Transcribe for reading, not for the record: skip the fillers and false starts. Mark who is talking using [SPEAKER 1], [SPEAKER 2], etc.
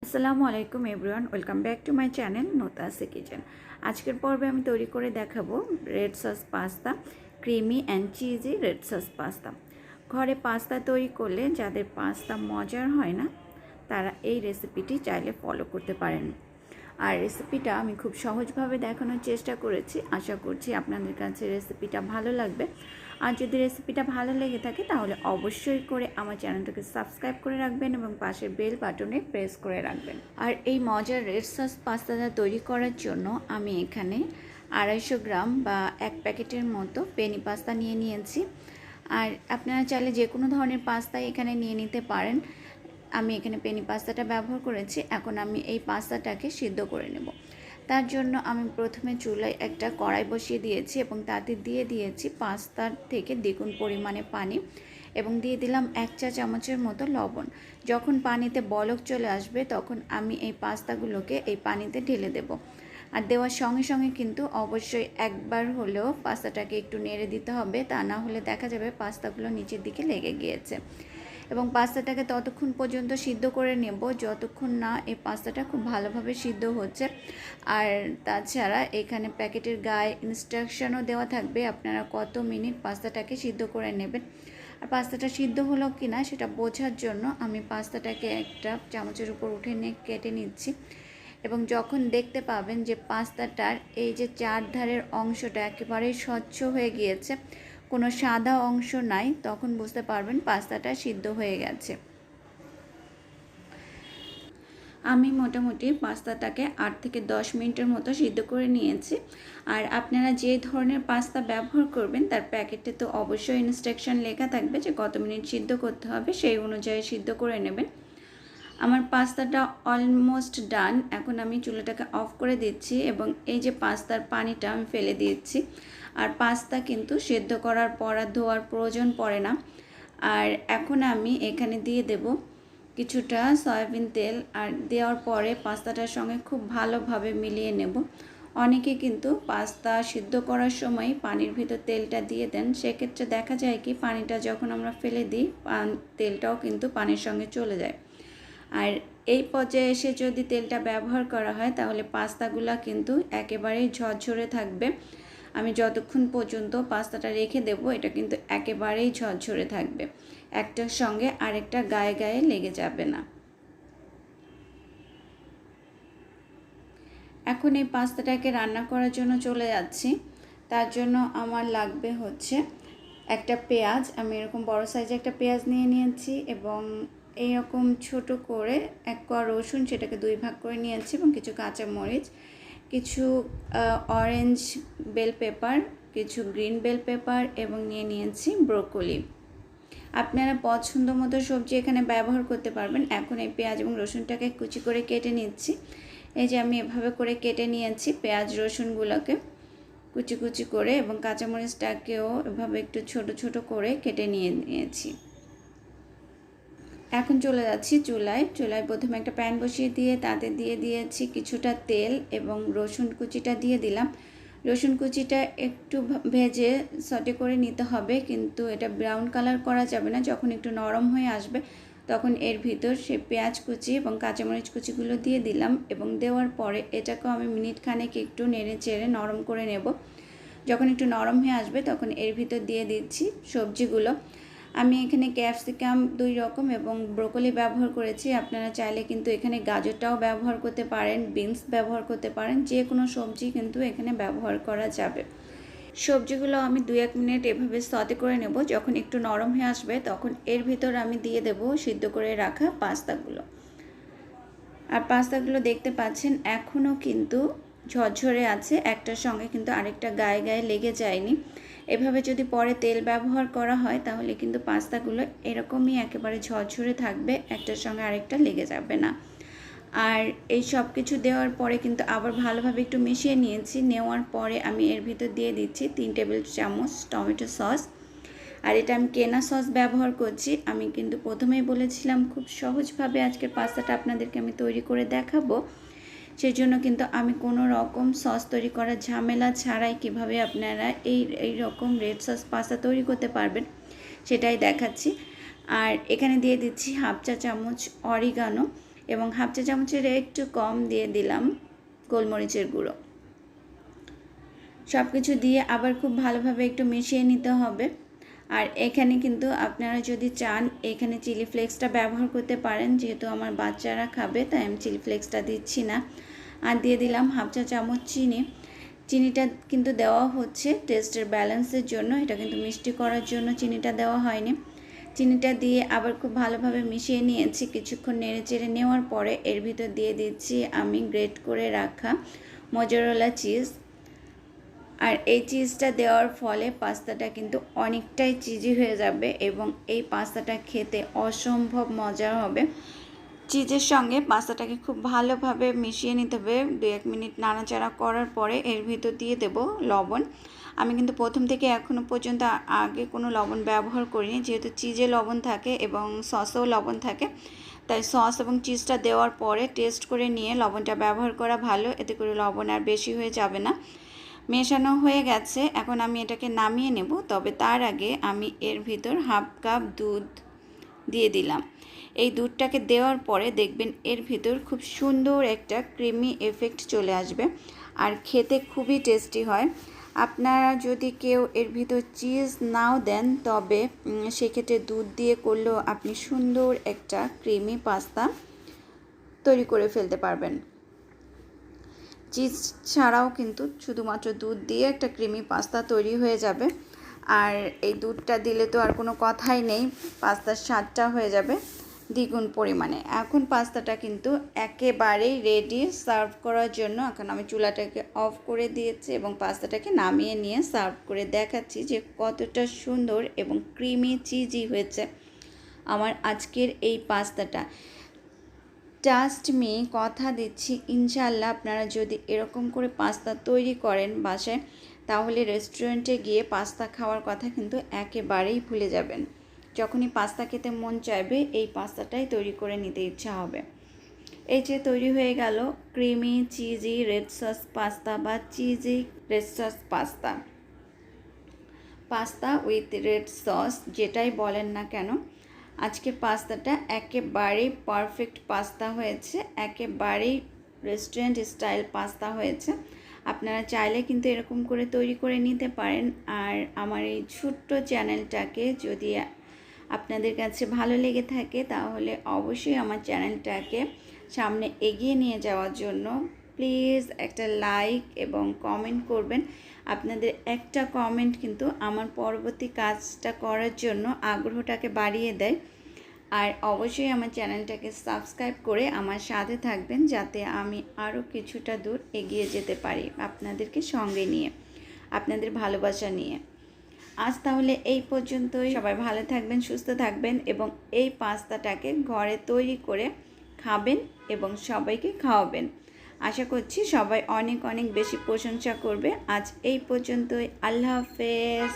[SPEAKER 1] আসসালামু আলাইকুম everyone, welcome back to my channel Notashe kitchen. আজকের পর্বে আমি তৈরি করে দেখাবো red sauce pasta, creamy and cheesy red sauce pasta. ঘরে পাস্তা তৈরি করলে যাদের পাস্তা মজার হয় না, তারা এই রেসিপিটি চাইলে ফলো করতে পারেন। আর রেসিপিটা আমি খুব সহজভাবে দেখানোর চেষ্টা করেছি। আশা করছি আপনাদের কাছে রেসিপিটা ভালো লাগবে। আর যদি রেসিপিটা ভালো লেগে থাকে তাহলে অবশ্যই করে আমার চ্যানেলটাকে সাবস্ক্রাইব করে রাখবেন এবং পাশের বেল বাটনে প্রেস করে রাখবেন। আর এই মজার রেড সস পাস্তাটা তৈরি করার জন্য আমি এখানে 250 গ্রাম বা 1 প্যাকেটের মতো পেনি পাস্তা নিয়ে নিয়েছি। আর আপনারা চাইলে যে কোনো ধরনের পাস্তাই এখানে নিয়ে নিতে পারেন। আমি এখানে পেনি পাস্তাটা ব্যবহার করেছি। এখন আমি এই পাস্তাটাকে সিদ্ধ করে নেব। তার জন্য আমি প্রথমে চুলায় একটা কড়াই বসিয়ে দিয়েছি এবং তাতে দিয়ে দিয়েছি পাস্তার থেকে দ্বিগুণ পরিমাণে পানি এবং দিয়ে দিলাম 1 চা চামচের মতো লবণ। যখন পানিতে বলক চলে আসবে তখন আমি এই পাস্তাগুলোকে এই পানিতে ঢেলে দেব। আর দেওয়ার সঙ্গে সঙ্গে কিন্তু অবশ্যই একবার হলেও পাস্তাটাকে একটু নেড়ে দিতে হবে, তা না হলে দেখা যাবে পাস্তাগুলো নিচের দিকে লেগে গিয়েছে। এবং পাস্তাটাকে ততক্ষণ পর্যন্ত সিদ্ধ করে নেব যতক্ষণ না এই পাস্তাটা খুব ভালোভাবে সিদ্ধ হচ্ছে। আর তাছাড়া এখানে প্যাকেটের গায়ে ইনস্ট্রাকশনও দেওয়া থাকবে আপনারা কত মিনিট পাস্তাটাকে সিদ্ধ করে নেবেন। আর পাস্তাটা সিদ্ধ হলো কি না সেটা বোঝার জন্য আমি পাস্তাটাকে একটা চামচের উপর উঠে নিয়ে কেটে নিচ্ছি। এবং যখন দেখতে পাবেন যে পাস্তাটার এই যে চারধারের অংশটা একেবারেই স্বচ্ছ হয়ে গিয়েছে, কোনো সাদা অংশ নাই, তখন বুঝতে পারবেন পাস্তাটা সিদ্ধ হয়ে গেছে। আমি মোটামুটি পাস্তাটাকে 8 থেকে 10 মিনিটের মতো সিদ্ধ করে নিয়েছি। আর আপনারা যে ধরনের পাস্তা ব্যবহার করবেন তার প্যাকেটে তো অবশ্যই ইনস্ট্রাকশন লেখা থাকবে যে কত মিনিট সিদ্ধ করতে হবে, সেই অনুযায়ী সিদ্ধ করে নেবেন। আমার পাস্তাটা অলমোস্ট ডান। এখন আমি চুলাটাকে অফ করে দিচ্ছি এবং এই যে পাস্তার পানিটা আমি ফেলে দিচ্ছি। আর পাস্তা কিন্তু সেদ্ধ করার পর আর ধোয়ার প্রয়োজন পড়ে না। আর এখন আমি এখানে দিয়ে দেব কিছুটা সয়াবিন তেল। আর দেওয়ার পরে পাস্তাটার সঙ্গে খুব ভালোভাবে মিলিয়ে নেব। অনেকে কিন্তু পাস্তা সিদ্ধ করার সময় পানির ভিতর তেলটা দিয়ে দেন, সেক্ষেত্রে দেখা যায় কি পানিটা যখন আমরা ফেলে দিই তেলটাও কিন্তু পানির সঙ্গে চলে যায়। আর এই পর্যায়ে এসে যদি তেলটা ব্যবহার করা হয় তাহলে পাস্তাগুলো কিন্তু একেবারেই ঝরঝরে থাকবে। আমি যতক্ষণ পর্যন্ত পাস্তাটা রেখে দেব এটা কিন্তু একেবারেই ঝরঝরে থাকবে, একটার সঙ্গে আরেকটা গায়ে গায়ে লেগে যাবে না। এখন এই পাস্তাটাকে রান্না করার জন্য চলে যাচ্ছি। তার জন্য আমার লাগবে হচ্ছে একটা পেঁয়াজ। আমি এরকম বড় সাইজে একটা পেঁয়াজ নিয়ে নিয়েছি এবং এইরকম ছোট করে 1 কোয়া রসুন, সেটাকে 2 ভাগ করে নিয়েছি এবং কিছু কাঁচামরিচ, কিছু অরেঞ্জ বেল পেপার, কিছু গ্রিন বেল পেপার এবং নিয়ে নিয়েছি ব্রোকলি। আপনারা পছন্দ মতো সবজি এখানে ব্যবহার করতে পারবেন। এখন এই পেঁয়াজ এবং রসুনটাকে কুচি করে কেটে নিচ্ছি। এই যে আমি এভাবে করে কেটে নিয়েছি পেঁয়াজ রসুনগুলোকে কুচি কুচি করে, এবং কাঁচামরিচটাকেও এভাবে একটু ছোট ছোট করে কেটে নিয়েছি। এখন চলে যাচ্ছি চুলায়। প্রথমে একটা প্যান বসিয়ে দিয়ে তাতে দিয়ে দিয়েছি কিছুটা তেল এবং রসুন কুচিটা দিয়ে দিলাম। রসুন কুচিটা একটু ভেজে সটে করে নিতে হবে, কিন্তু এটা ব্রাউন কালার করা যাবে না। যখন একটু নরম হয়ে আসবে তখন এর ভিতর সে পেঁয়াজ কুচি এবং কাঁচামরিচ কুচিগুলো দিয়ে দিলাম এবং দেওয়ার পরে এটাকেও আমি মিনিট খানেক একটু নেড়ে চেড়ে নরম করে নেব। যখন একটু নরম হয়ে আসবে তখন এর ভিতর দিয়ে দিচ্ছি সবজিগুলো। আমি এখানে ক্যাপসিকাম 2 রকম এবং ব্রোকলি ব্যবহার করেছি। আপনারা চাইলে কিন্তু এখানে গাজরটাও ব্যবহার করতে পারেন, বিনস ব্যবহার করতে পারেন, যে কোনো সবজি কিন্তু এখানে ব্যবহার করা যাবে। সবজিগুলো আমি 2-1 মিনিট এভাবে সতে করে নেব। যখন একটু নরম হয়ে আসবে তখন এর ভিতর আমি দিয়ে দেব সিদ্ধ করে রাখা পাস্তাগুলো। আর পাস্তাগুলো দেখতে পাচ্ছেন এখনও কিন্তু ঝরঝরে আছে, একটার সঙ্গে কিন্তু আরেকটা গায়ে গায়ে লেগে যায়নি। এভাবে যদি পরে তেল ব্যবহার করা হয় তাহলে কিন্তু পাস্তাগুলো এরকমই একেবারে ঝরঝরে থাকবে, একটার সঙ্গে আরেকটা লেগে যাবে না। আর এই সব কিছু দেওয়ার পরে কিন্তু আবার ভালোভাবে একটু মিশিয়ে নিয়েছি। নেওয়ার পরে আমি এর ভিতর দিয়ে দিচ্ছি 3 টেবিল চামচ টমেটো সস। আর এটা আমি কেনা সস ব্যবহার করছি। আমি কিন্তু প্রথমেই বলেছিলাম খুব সহজভাবে আজকের পাস্তাটা আপনাদেরকে আমি তৈরি করে দেখাবো। সেই জন্য কিন্তু আমি কোনো রকম সস তৈরি করার ঝামেলা ছাড়াই কিভাবে আপনারা এই রকম রেড সস পাস্তা তৈরি করতে পারবেন সেটাই দেখাচ্ছি। আর এখানে দিয়ে দিচ্ছি 1/2 চা চামচ অরিগানো। এবং হাফ চা চামচের একটু কম দিয়ে দিলাম গোলমরিচের গুঁড়ো। সব কিছু দিয়ে আবার খুব ভালোভাবে একটু মিশিয়ে নিতে হবে। আর এখানে কিন্তু আপনারা যদি চান এখানে চিলি ফ্লেক্সটা ব্যবহার করতে পারেন, যেহেতু আমার বাচ্চারা খাবে তাই আমি চিলি ফ্লেক্সটা দিচ্ছি না। আর দিয়ে দিলাম হাফ চা চামচ চিনি। চিনিটা কিন্তু দেওয়া হচ্ছে টেস্টের ব্যালেন্সের জন্য, এটা কিন্তু মিষ্টি করার জন্য চিনিটা দেওয়া হয়নি। চিনিটা দিয়ে আবার খুব ভালোভাবে মিশিয়ে নিয়েছি। কিছুক্ষণ নেড়ে চেড়ে নেওয়ার পরে এর ভিতর দিয়ে দিচ্ছি আমি গ্রেট করে রাখা মোজারেলা চিজ। আর এই চিজটা দেওয়ার ফলে পাস্তাটা কিন্তু অনেকটাই চিজি হয়ে যাবে এবং এই পাস্তাটা খেতে অসম্ভব মজার হবে। চিজের সঙ্গে পাস্তাটাকে খুব ভালোভাবে মিশিয়ে নিতে হবে। 2-1 মিনিট নাড়াচাড়া করার পরে এর ভিতর দিয়ে দেব লবণ। আমি কিন্তু প্রথম থেকে এখনও পর্যন্ত আগে কোনো লবণ ব্যবহার করিনি, যেহেতু চিজে লবণ থাকে এবং সসেও লবণ থাকে, তাই সস এবং চিজটা দেওয়ার পরে টেস্ট করে নিয়ে লবণটা ব্যবহার করা ভালো, এতে করে লবণ আর বেশি হয়ে যাবে না। মেশানো হয়ে গেছে, এখন আমি এটাকে নামিয়ে নেব। তবে তার আগে আমি এর ভিতর হাফ কাপ দুধ দিয়ে দিলাম। এই দুধটাকে দেওয়ার পরে দেখবেন এর ভিতর খুব সুন্দর একটা ক্রিমি এফেক্ট চলে আসবে আর খেতে খুবই টেস্টি হয়। আপনারা যদি কেউ এর ভিতর চিজ নাও দেন তবে সেক্ষেত্রে দুধ দিয়ে করলেও আপনি সুন্দর একটা ক্রিমি পাস্তা তৈরি করে ফেলতে পারবেন। চিজ ছাড়াও কিন্তু শুধুমাত্র দুধ দিয়ে একটা ক্রিমি পাস্তা তৈরি হয়ে যাবে। আর এই দুধটা দিলে তো আর কোনো কথাই নেই, পাস্তার স্বাদটা হয়ে যাবে দ্বিগুণ পরিমাণে। এখন পাস্তাটা কিন্তু একেবারেই রেডি সার্ভ করার জন্য। এখন আমি চুলাটাকে অফ করে দিয়েছি এবং পাস্তাটাকে নামিয়ে নিয়ে সার্ভ করে দেখাচ্ছি যে কতটা সুন্দর এবং ক্রিমি চিজি হয়েছে আমার আজকের এই পাস্তাটা। জাস্ট মি কথা দিচ্ছি, ইনশাআল্লাহ আপনারা যদি এরকম করে পাস্তা তৈরি করেন বাসায়, তাহলে রেস্টুরেন্টে গিয়ে পাস্তা খাওয়ার কথা কিন্তু একেবারেই ভুলে যাবেন। যখনই পাস্তা খেতে মন চাইবে এই পাস্তাটাই তৈরি করে নিতে ইচ্ছা হবে। এই যে তৈরি হয়ে গেল creamy cheesy red sauce pasta বা cheesy red sauce pasta, pasta with red sauce যেটাই বলেন না কেন, আজকের পাস্তাটা একেবারেই পারফেক্ট পাস্তা হয়েছে, একেবারেই রেস্টুরেন্ট স্টাইল পাস্তা হয়েছে। আপনারা চাইলে কিন্তু এরকম করে তৈরি করে নিতে পারেন। আর আমার এই ছোট্ট চ্যানেলটাকে যদি আপনাদের কাছে ভালো লেগে থাকে তাহলে অবশ্যই আমার চ্যানেলটাকে সামনে এগিয়ে নিয়ে যাওয়ার জন্য প্লিজ একটা লাইক এবং কমেন্ট করবেন। আপনাদের একটা কমেন্ট কিন্তু আমার পরবর্তী কাজটা করার জন্য আগ্রহটাকে বাড়িয়ে দেয়। আর অবশ্যই আমার চ্যানেলটাকে সাবস্ক্রাইব করে আমার সাথে থাকবেন, যাতে আমি আরও কিছুটা দূর এগিয়ে যেতে পারি আপনাদেরকে সঙ্গে নিয়ে, আপনাদের ভালোবাসা নিয়ে। আজ তাহলে এই পর্যন্তই। সবাই ভালো থাকবেন, সুস্থ থাকবেন এবং এই পাস্তাটাকে ঘরে তৈরি করে খাবেন এবং সবাইকে খাওয়াবেন। আশা করছি সবাই অনেক অনেক বেশি প্রশংসা করবে। আজ এই পর্যন্তই। আল্লাহ হাফেজ।